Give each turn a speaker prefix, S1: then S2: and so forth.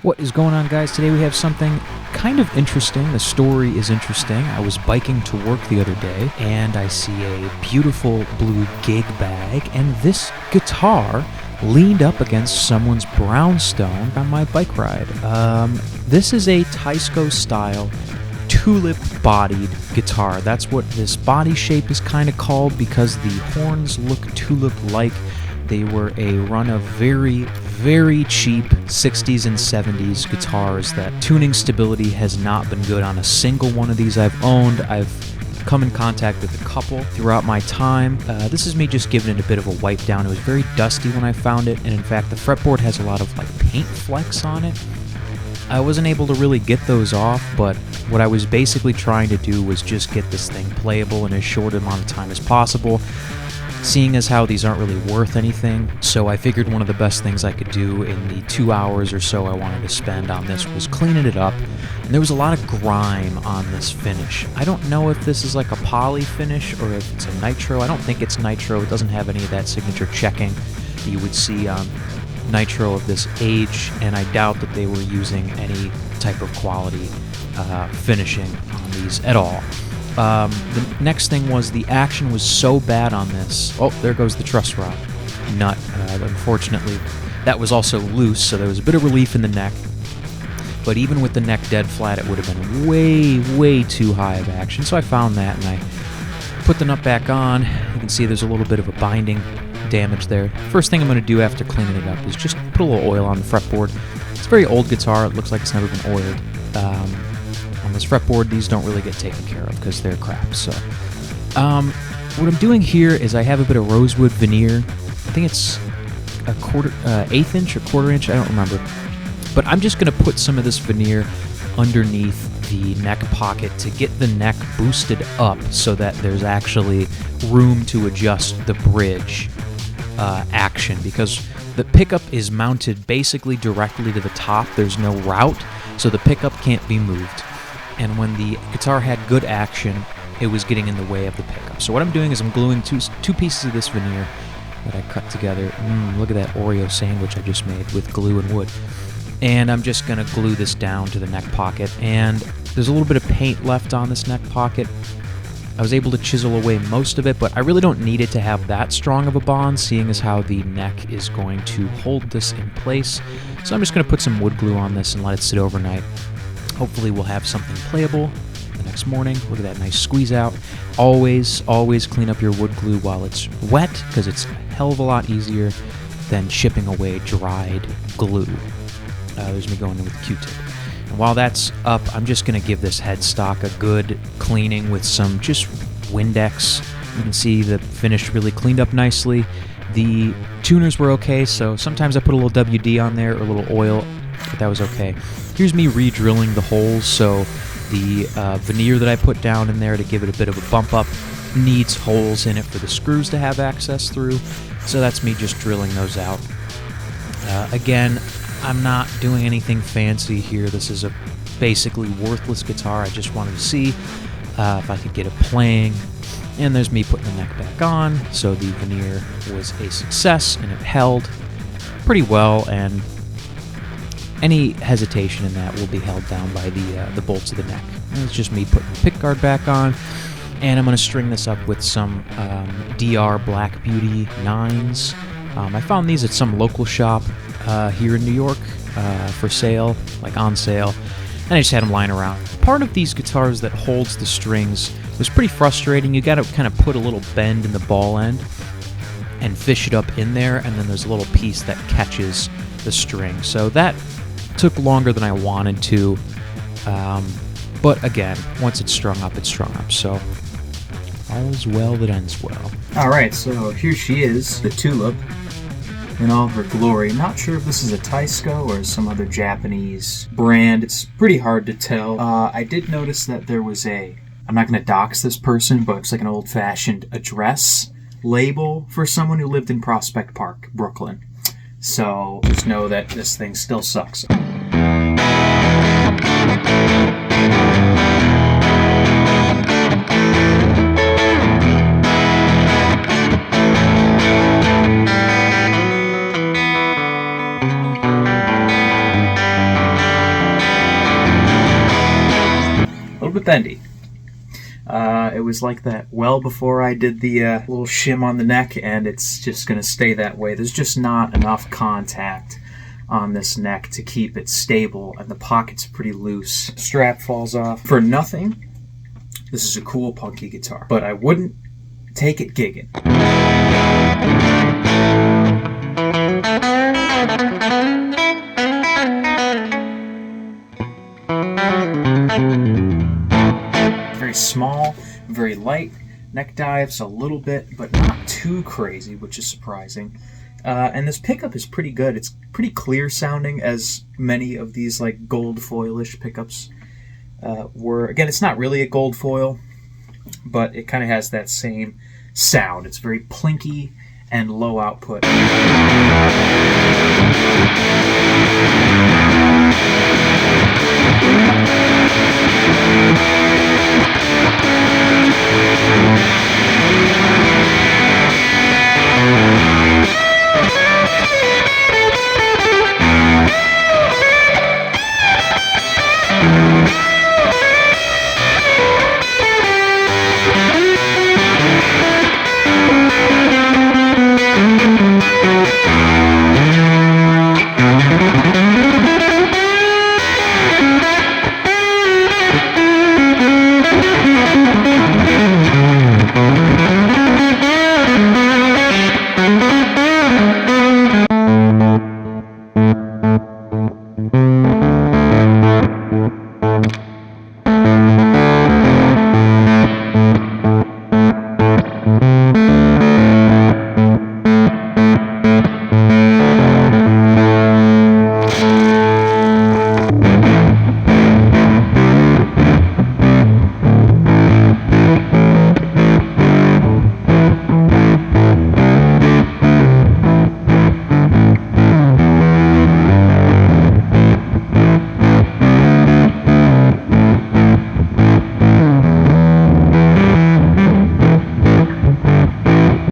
S1: What is going on, guys? Today we have something kind of interesting. The story is interesting. I was biking to work the other day, and I see a beautiful blue gig bag, and this guitar leaned up against someone's brownstone on my bike ride. This is a teisco style tulip-bodied guitar. That's what this body shape is kind of called because the horns look tulip-like. They were a run of very, very cheap 60s and 70s guitars that tuning stability has not been good on a single one of these I've owned. I've come in contact with a couple throughout my time. This is me just giving it a bit of a wipe down. It was very dusty when I found it, and in fact the fretboard has a lot of paint flecks on it. I wasn't able to really get those off, but what I was basically trying to do was just get this thing playable in as short amount of time as possible, seeing as how these aren't really worth anything. So I figured one of the best things I could do in the 2 hours or so I wanted to spend on this was cleaning it up. And there was a lot of grime on this finish. I don't know if this is like a poly finish or if it's a nitro. I don't think it's nitro. It doesn't have any of that signature checking that you would see on nitro of this age, and I doubt that they were using any type of quality finishing on these at all. The next thing was the action was so bad on this. Oh, there goes the truss rod nut. Unfortunately, that was also loose, so there was a bit of relief in the neck. But even with the neck dead flat, it would have been way, way too high of action. So I found that, and I put the nut back on. You can see there's a little bit of a binding damage there. First thing I'm going to do after cleaning it up is just put a little oil on the fretboard. It's a very old guitar. It looks like it's never been oiled. On this fretboard, these don't really get taken care of because they're crap. So what I'm doing here is I have a bit of rosewood veneer. I think it's a eighth inch or quarter inch. I don't remember. But I'm just going to put some of this veneer underneath the neck pocket to get the neck boosted up so that there's actually room to adjust the bridge action, because the pickup is mounted basically directly to the top. There's no route, so the pickup can't be moved. And when the guitar had good action, it was getting in the way of the pickup. So what I'm doing is I'm gluing two pieces of this veneer that I cut together. Look at that Oreo sandwich I just made with glue and wood. And I'm just going to glue this down to the neck pocket. And there's a little bit of paint left on this neck pocket. I was able to chisel away most of it, but I really don't need it to have that strong of a bond, seeing as how the neck is going to hold this in place. So I'm just going to put some wood glue on this and let it sit overnight. Hopefully we'll have something playable the next morning. Look at that nice squeeze out. Always clean up your wood glue while it's wet, because it's a hell of a lot easier than chipping away dried glue. There's me going in with a Q-tip. And while that's up, I'm just going to give this headstock a good cleaning with some just Windex. You can see the finish really cleaned up nicely. The tuners were okay, so sometimes I put a little WD on there or a little oil, but that was okay. Here's me re-drilling the holes, so the veneer that I put down in there to give it a bit of a bump up needs holes in it for the screws to have access through, so that's me just drilling those out. Again, I'm not doing anything fancy here. This is a basically worthless guitar. I just wanted to see if I could get it playing. And there's me putting the neck back on. So the veneer was a success, and it held pretty well. And any hesitation in that will be held down by the bolts of the neck. And it's just me putting the pick guard back on. And I'm going to string this up with some DR Black Beauty 9s. I found these at some local shop here in New York for sale, like on sale, and I just had them lying around. Part of these guitars that holds the strings was pretty frustrating. You got to kind of put a little bend in the ball end and fish it up in there, and then there's a little piece that catches the string. So that took longer than I wanted to, but again, once it's strung up, it's strung up. So all's well that ends well.
S2: Alright, so here she is, the Tulip, in all of her glory. Not sure if this is a teisco or some other Japanese brand. It's pretty hard to tell. I did notice that there was I'm not going to dox this person, but it's like an old-fashioned address label for someone who lived in Prospect Park, Brooklyn. So just know that this thing still sucks. bit bendy. It was like that well before I did the little shim on the neck, and it's just going to stay that way. There's just not enough contact on this neck to keep it stable, and the pocket's pretty loose. Strap falls off. For nothing, this is a cool punky guitar, but I wouldn't take it gigging. Very small, very light. Neck dives a little bit, but not too crazy, which is surprising. And this pickup is pretty good. It's pretty clear sounding, as many of these like gold foilish pickups were. Again, it's not really a gold foil, but it kind of has that same sound. It's very plinky and low output.